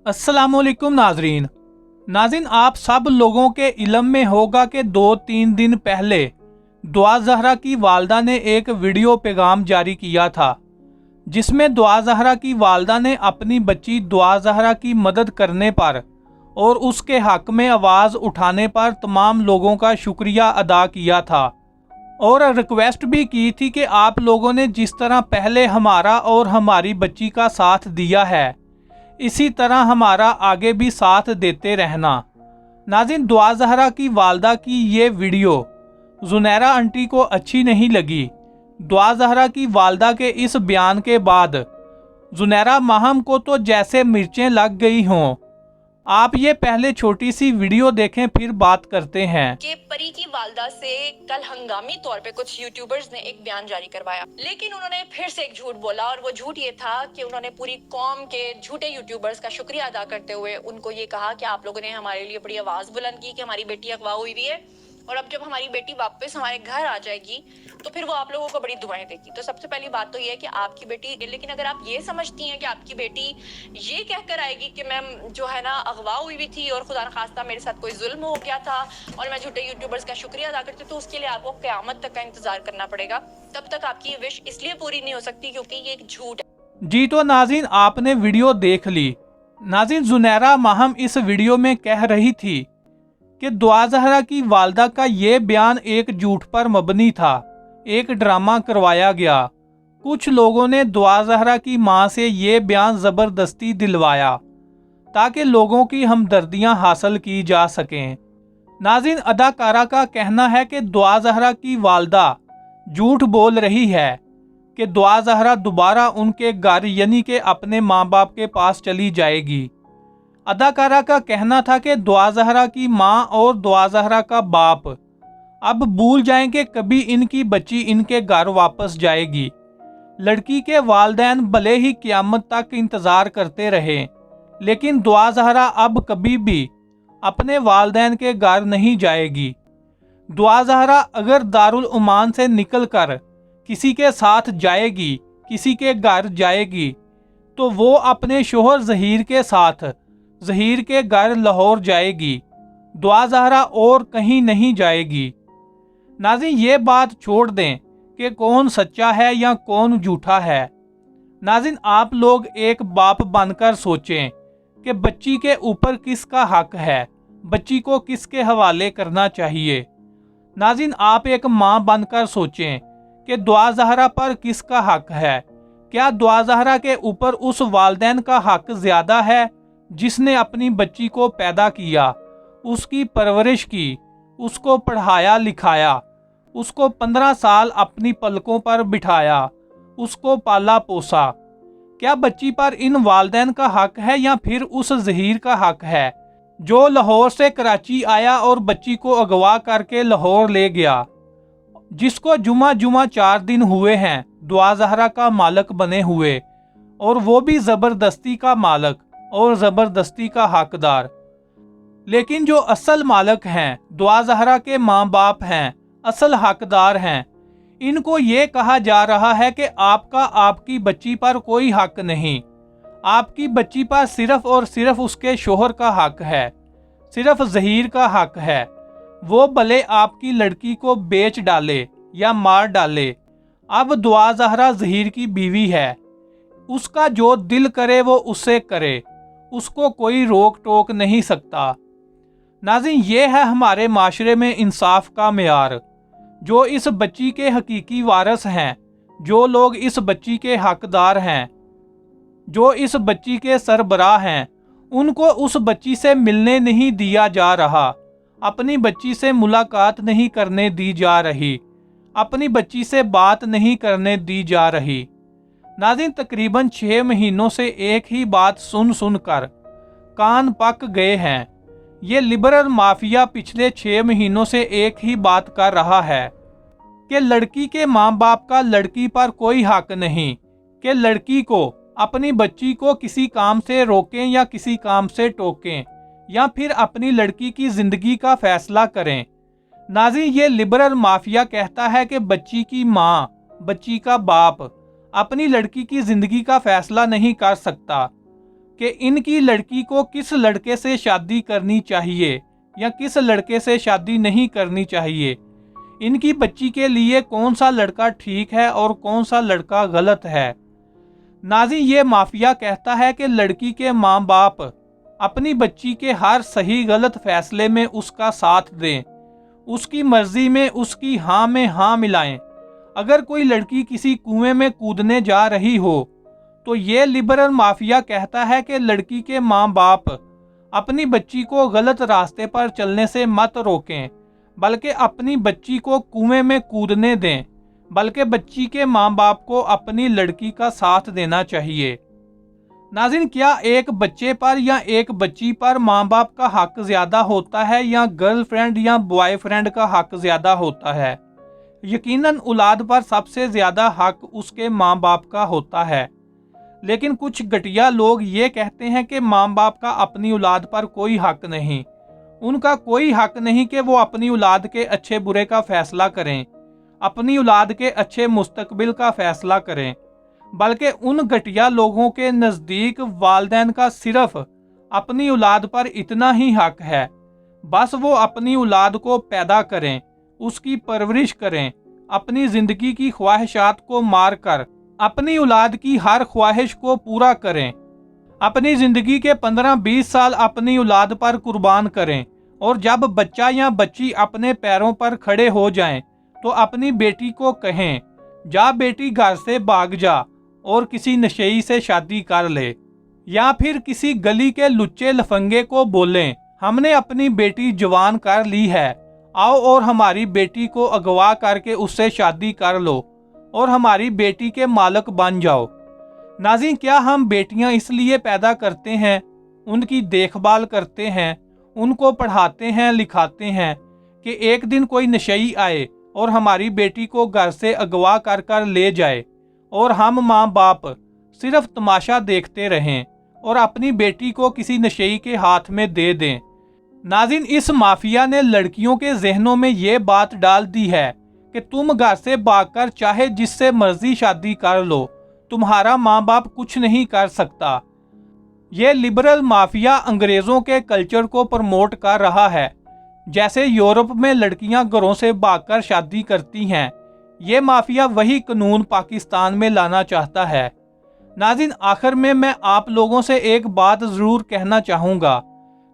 अस्सलामुअलैकुम नाजरीन, आप सब लोगों के इल्म में होगा कि 2-3 दिन पहले दुआ ज़हरा की वालदा ने एक वीडियो पैगाम जारी किया था, जिसमें दुआ ज़हरा की वालदा ने अपनी बच्ची दुआ ज़हरा की मदद करने पर और उसके हक में आवाज़ उठाने पर तमाम लोगों का शुक्रिया अदा किया था और रिक्वेस्ट भी की थी कि आप लोगों ने जिस तरह पहले हमारा और हमारी बच्ची का साथ दिया है, इसी तरह हमारा आगे भी साथ देते रहना। नाज़रीन, दुआ ज़हरा की वालदा की ये वीडियो ज़ुनैरा आंटी को अच्छी नहीं लगी। दुआ ज़हरा की वालदा के इस बयान के बाद ज़ुनैरा माहम को तो जैसे मिर्चें लग गई हों। आप ये पहले छोटी सी वीडियो देखें, फिर बात करते हैं। कि परी की वालदा से कल हंगामी तौर पे कुछ यूट्यूबर्स ने एक बयान जारी करवाया, लेकिन उन्होंने फिर से एक झूठ बोला और वो झूठ ये था कि उन्होंने पूरी कौम के झूठे यूट्यूबर्स का शुक्रिया अदा करते हुए उनको ये कहा कि आप लोगों ने हमारे लिए बड़ी आवाज बुलंद की कि हमारी बेटी अगवा हुई हुई है और अब जब हमारी बेटी वापस हमारे घर आ जाएगी तो फिर वो आप लोगों को बड़ी दुआएं देगी। तो सबसे पहली बात तो ये है कि आपकी बेटी, लेकिन अगर आप ये समझती हैं कि आपकी बेटी ये कहकर आएगी कि मैम जो है ना अगवा हुई भी थी और खुदा न खास्ता मेरे साथ कोई जुल्म हो गया था और मैं झूठे यूट्यूबर्स का शुक्रिया अदा करती हूँ, तो उसके लिए आपको क़यामत तक का इंतजार करना पड़ेगा। तब तक आपकी ये विश इसलिए पूरी नहीं हो सकती क्योंकि ये एक झूठ है। जी तो नाज़रीन, आपने वीडियो देख ली। नाज़रीन, ज़ुनैरा माहम इस वीडियो में कह रही थी कि दुआ ज़हरा की वालदा का ये बयान एक झूठ पर मबनी था, एक ड्रामा करवाया गया। कुछ लोगों ने दुआ ज़हरा की मां से ये बयान ज़बरदस्ती दिलवाया ताकि लोगों की हमदर्दियां हासिल की जा सकें। नाज़रीन, अदाकारा का कहना है कि दुआ ज़हरा की वालदा झूठ बोल रही है कि दुआ ज़हरा दोबारा उनके घर यानी कि अपने माँ बाप के पास चली जाएगी। अदाकारा का कहना था कि दुआ ज़हरा की माँ और दुआ ज़हरा का बाप अब भूल जाएंगे कभी इनकी बच्ची इनके घर वापस जाएगी। लड़की के वालिदैन भले ही क़यामत तक इंतज़ार करते रहे, लेकिन दुआ ज़हरा अब कभी भी अपने वालिदैन के घर नहीं जाएगी। दुआ ज़हरा अगर दारुल उमान से निकलकर किसी के साथ जाएगी, किसी के घर जाएगी, तो वो अपने शोहर ज़हीर के साथ ज़हीर के घर लाहौर जाएगी। दुआ ज़हरा और कहीं नहीं जाएगी। नाज़रीन, ये बात छोड़ दें कि कौन सच्चा है या कौन झूठा है। नाज़रीन, आप लोग एक बाप बनकर सोचें कि बच्ची के ऊपर किसका हक है, बच्ची को किसके हवाले करना चाहिए। नाज़रीन, आप एक माँ बनकर सोचें कि दुआ ज़हरा पर किसका हक है। क्या दुआ ज़हरा के ऊपर उस वालिदैन का हक ज़्यादा है जिसने अपनी बच्ची को पैदा किया, उसकी परवरिश की, उसको पढ़ाया लिखाया, उसको 15 साल अपनी पलकों पर बिठाया, उसको पाला पोसा? क्या बच्ची पर इन वालिदैन का हक है या फिर उस ज़हीर का हक है जो लाहौर से कराची आया और बच्ची को अगवा करके लाहौर ले गया, जिसको जुमा 4 दिन हुए हैं दुआ ज़हरा का मालिक बने हुए, और वो भी ज़बरदस्ती का मालिक और ज़बरदस्ती का हकदार। लेकिन जो असल मालिक हैं, दुआ ज़हरा के माँ बाप हैं, असल हकदार हैं, इनको ये कहा जा रहा है कि आपका आपकी बच्ची पर कोई हक नहीं, आपकी बच्ची पर सिर्फ और सिर्फ उसके शोहर का हक है, सिर्फ ज़हीर का हक है। वो भले आपकी लड़की को बेच डाले या मार डाले, अब दुआ ज़हरा ज़हीर की बीवी है, उसका जो दिल करे वो उससे करे, उसको कोई रोक टोक नहीं सकता। नाज़रीन, ये है हमारे माशरे में इंसाफ का मेयार। जो इस बच्ची के हकीकी वारिस हैं, जो लोग इस बच्ची के हकदार हैं, जो इस बच्ची के सरबराह हैं, उनको उस बच्ची से मिलने नहीं दिया जा रहा, अपनी बच्ची से मुलाकात नहीं करने दी जा रही, अपनी बच्ची से बात नहीं करने दी जा रही। नाज़रीन, तकरीबन 6 महीनों से एक ही बात सुन सुनकर कान पक गए हैं। ये लिबरल माफिया पिछले 6 महीनों से एक ही बात कर रहा है कि लड़की के माँ बाप का लड़की पर कोई हक नहीं, कि लड़की को अपनी बच्ची को किसी काम से रोकें या किसी काम से टोकें या फिर अपनी लड़की की ज़िंदगी का फैसला करें। नाज़रीन, ये लिबरल माफिया कहता है कि बच्ची की माँ, बच्ची का बाप अपनी लड़की की ज़िंदगी का फैसला नहीं कर सकता। کہ इनकी लड़की को किस लड़के से शादी करनी चाहिए या किस लड़के से शादी नहीं करनी चाहिए, इनकी बच्ची के लिए कौन सा लड़का ठीक है और कौन सा लड़का गलत है। नाज़रीन, ये माफिया कहता है कि लड़की के माँ बाप अपनी बच्ची के हर सही गलत फैसले में उसका साथ दें, उसकी मर्जी में उसकी हाँ में हाँ मिलाएं। अगर कोई लड़की किसी कुएं में कूदने जा रही हो तो ये लिबरल माफिया कहता है कि लड़की के माँ बाप अपनी बच्ची को गलत रास्ते पर चलने से मत रोकें, बल्कि अपनी बच्ची को कुएं में कूदने दें, बल्कि बच्ची के माँ बाप को अपनी लड़की का साथ देना चाहिए। नाज़रीन, क्या एक बच्चे पर या एक बच्ची पर माँ बाप का हक ज़्यादा होता है या गर्लफ्रेंड या बॉयफ्रेंड का हक ज़्यादा होता है? यकीनन औलाद पर सबसे ज़्यादा हक उसके माँ बाप का होता है, लेकिन कुछ घटिया लोग ये कहते हैं कि माँ बाप का अपनी औलाद पर कोई हक नहीं। उनका कोई हक नहीं कि वो अपनी औलाद के अच्छे बुरे का फैसला करें, अपनी औलाद के अच्छे मुस्तकबिल का फैसला करें, बल्कि उन घटिया लोगों के नज़दीक वालिदैन का सिर्फ अपनी औलाद पर इतना ही हक है, बस वो अपनी औलाद को पैदा करें, उसकी परवरिश करें, अपनी ज़िंदगी की ख्वाहिशात को मार कर अपनी औलाद की हर ख्वाहिश को पूरा करें, अपनी ज़िंदगी के 15-20 साल अपनी औलाद पर कुर्बान करें, और जब बच्चा या बच्ची अपने पैरों पर खड़े हो जाएं तो अपनी बेटी को कहें, जा बेटी घर से भाग जा और किसी नशेई से शादी कर ले, या फिर किसी गली के लुच्चे लफंगे को बोलें, हमने अपनी बेटी जवान कर ली है, आओ और हमारी बेटी को अगवा करके उससे शादी कर लो और हमारी बेटी के मालिक बन जाओ। नाज़रीन, क्या हम बेटियां इसलिए पैदा करते हैं, उनकी देखभाल करते हैं, उनको पढ़ाते हैं लिखाते हैं कि एक दिन कोई नशेई आए और हमारी बेटी को घर से अगवा कर कर ले जाए और हम माँ बाप सिर्फ तमाशा देखते रहें और अपनी बेटी को किसी नशेई के हाथ में दे दें? नाज़रीन, इस माफिया ने लड़कियों के जहनों में ये बात डाल दी है कि तुम घर से भागकर चाहे जिससे मर्जी शादी कर लो, तुम्हारा माँ बाप कुछ नहीं कर सकता। ये लिबरल माफिया अंग्रेज़ों के कल्चर को प्रमोट कर रहा है। जैसे यूरोप में लड़कियां घरों से भागकर शादी करती हैं, ये माफिया वही कानून पाकिस्तान में लाना चाहता है। नाज़रीन, आखिर में मैं आप लोगों से एक बात ज़रूर कहना चाहूँगा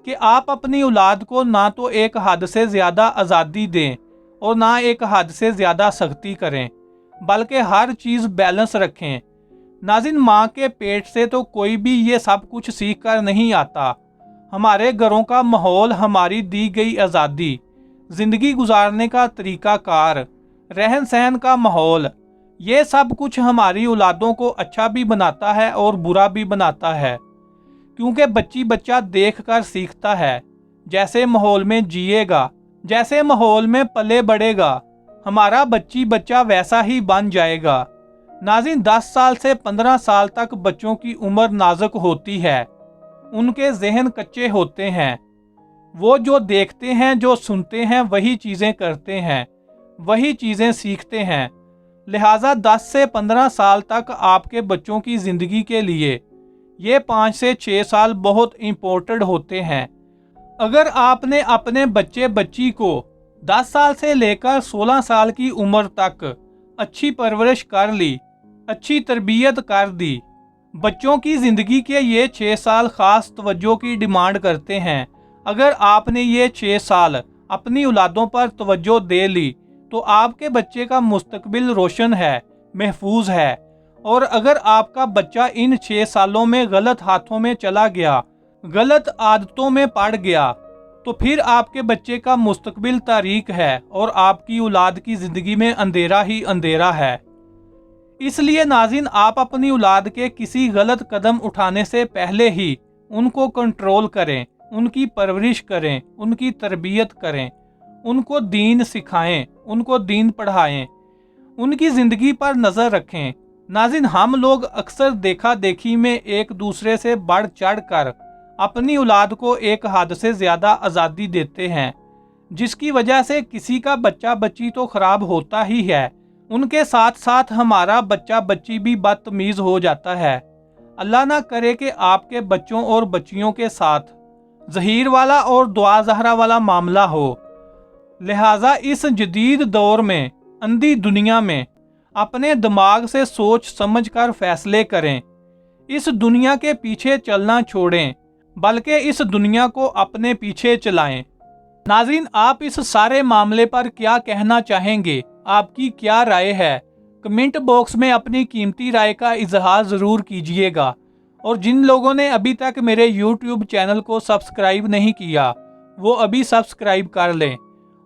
कि आप अपनी औलाद को ना तो एक हद से ज़्यादा आज़ादी दें और ना एक हद से ज़्यादा सख्ती करें, बल्कि हर चीज़ बैलेंस रखें। नाज़रीन, माँ के पेट से तो कोई भी ये सब कुछ सीख कर नहीं आता। हमारे घरों का माहौल, हमारी दी गई आज़ादी, ज़िंदगी गुजारने का तरीक़ाकार, रहन सहन का माहौल, ये सब कुछ हमारी औलादों को अच्छा भी बनाता है और बुरा भी बनाता है, क्योंकि बच्चा देख कर सीखता है। जैसे माहौल में जिएगा, जैसे माहौल में पले बढ़ेगा, हमारा बच्चा वैसा ही बन जाएगा। नाज़रीन, 10 साल से 15 साल तक बच्चों की उम्र नाजुक होती है, उनके जहन कच्चे होते हैं, वो जो देखते हैं, जो सुनते हैं, वही चीज़ें करते हैं, वही चीज़ें सीखते हैं। लिहाजा 10 से 15 साल तक आपके बच्चों की ज़िंदगी के लिए ये 5 से 6 साल बहुत इम्पोर्टेंट होते हैं। अगर आपने अपने बच्ची को 10 साल से लेकर 16 साल की उम्र तक अच्छी परवरिश कर ली, अच्छी तरबियत कर दी, बच्चों की ज़िंदगी के ये 6 साल ख़ास तवज्जो की डिमांड करते हैं। अगर आपने ये 6 साल अपनी औलादों पर तवज्जो दे ली तो आपके बच्चे का मुस्तकबिल रोशन है, महफूज है। और अगर आपका बच्चा इन 6 सालों में गलत हाथों में चला गया, गलत आदतों में पड़ गया, तो फिर आपके बच्चे का मुस्तकबिल तारीक है और आपकी औलाद की ज़िंदगी में अंधेरा ही अंधेरा है। इसलिए नाज़रीन, आप अपनी औलाद के किसी गलत कदम उठाने से पहले ही उनको कंट्रोल करें, उनकी परवरिश करें, उनकी तरबियत करें, उनको दीन सिखाएं, उनको दीन पढ़ाएं, उनकी ज़िंदगी पर नज़र रखें। नाज़रीन, हम लोग अक्सर देखा देखी में एक दूसरे से बढ़ चढ़ कर अपनी औलाद को एक हद से ज़्यादा आज़ादी देते हैं, जिसकी वजह से किसी का बच्ची तो ख़राब होता ही है, उनके साथ साथ हमारा बच्ची भी बदतमीज़ हो जाता है। اللہ ना करे कि आपके बच्चों और बच्चियों के साथ ज़हीर वाला और दुआ ज़हरा वाला मामला हो। लिहाजा इस जदीद दौर में, अंधी दुनिया में, अपने दिमाग से सोच समझ कर फैसले करें। इस दुनिया के पीछे चलना छोड़ें, बल्कि इस दुनिया को अपने पीछे चलाएं। नाज़रीन, आप इस सारे मामले पर क्या कहना चाहेंगे? आपकी क्या राय है? कमेंट बॉक्स में अपनी कीमती राय का इजहार ज़रूर कीजिएगा। और जिन लोगों ने अभी तक मेरे YouTube चैनल को सब्सक्राइब नहीं किया, वो अभी सब्सक्राइब कर लें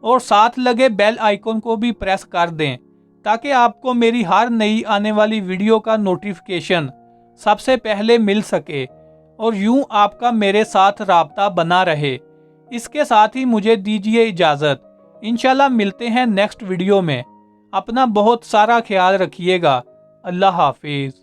और साथ लगे बेल आइकन को भी प्रेस कर दें, ताकि आपको मेरी हर नई आने वाली वीडियो का नोटिफिकेशन सबसे पहले मिल सके और यूं आपका मेरे साथ राब्ता बना रहे। इसके साथ ही मुझे दीजिए इजाज़त। इंशाल्लाह मिलते हैं नेक्स्ट वीडियो में। अपना बहुत सारा ख्याल रखिएगा। अल्लाह हाफिज़।